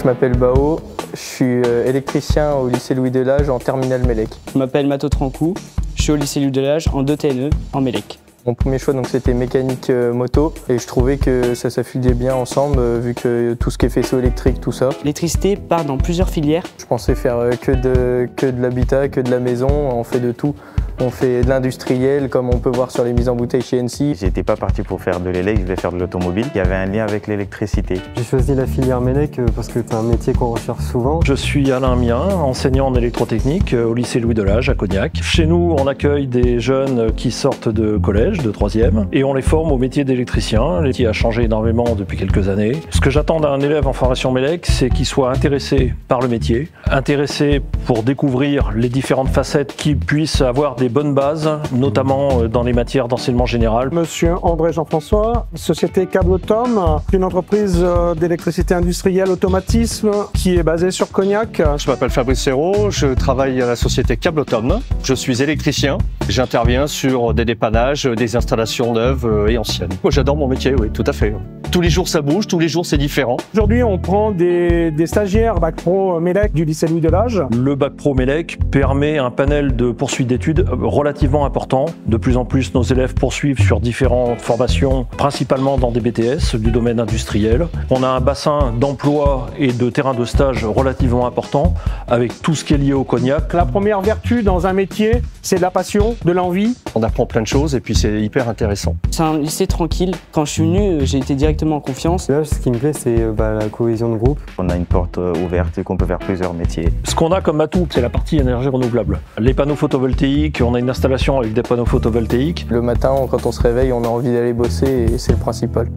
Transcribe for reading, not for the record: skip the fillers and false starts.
Je m'appelle Bao, je suis électricien au lycée Louis Delage en terminale Mélec. Je m'appelle Mato Trancou, je suis au lycée Louis Delage en 2 TNE en Mélec. Mon premier choix c'était mécanique moto et je trouvais que ça s'affiliait bien ensemble vu que tout ce qui est faisceau électrique, tout ça. L'électricité part dans plusieurs filières. Je pensais faire que de l'habitat, que de la maison, on fait de tout. On fait de l'industriel comme on peut voir sur les mises en bouteille chez NC. J'étais pas parti pour faire de l'élec, je voulais faire de l'automobile. Il y avait un lien avec l'électricité. J'ai choisi la filière Mélec parce que c'est un métier qu'on recherche souvent. Je suis Alain Mien, enseignant en électrotechnique au lycée Louis Delage à Cognac. Chez nous, on accueille des jeunes qui sortent de collège, de 3e, et on les forme au métier d'électricien. Le métier a changé énormément depuis quelques années. Ce que j'attends d'un élève en formation Mélec, c'est qu'il soit intéressé par le métier, intéressé pour découvrir les différentes facettes, qu'il puisse avoir des bonnes bases, notamment dans les matières d'enseignement général. Monsieur André Jean-François, société Cabletom, une entreprise d'électricité industrielle automatisme qui est basée sur Cognac. Je m'appelle Fabrice Serrault, je travaille à la société Cabletom. Je suis électricien, j'interviens sur des dépannages, des installations neuves et anciennes. Moi j'adore mon métier, oui, tout à fait. Tous les jours ça bouge, tous les jours c'est différent. Aujourd'hui on prend des stagiaires Bac Pro Mélec du lycée Louis Delage. Le Bac Pro Mélec permet un panel de poursuite d'études relativement important. De plus en plus, nos élèves poursuivent sur différentes formations, principalement dans des BTS du domaine industriel. On a un bassin d'emploi et de terrain de stage relativement important, avec tout ce qui est lié au cognac. La première vertu dans un métier, c'est de la passion, de l'envie. On apprend plein de choses et puis c'est hyper intéressant. C'est un lycée tranquille. Quand je suis venu, j'ai été directement en confiance. Là, ce qui me plaît, c'est la cohésion de groupe. On a une porte ouverte et qu'on peut faire plusieurs métiers. Ce qu'on a comme atout, c'est la partie énergie renouvelable. Les panneaux photovoltaïques, on a une installation avec des panneaux photovoltaïques. Le matin, quand on se réveille, on a envie d'aller bosser et c'est le principal.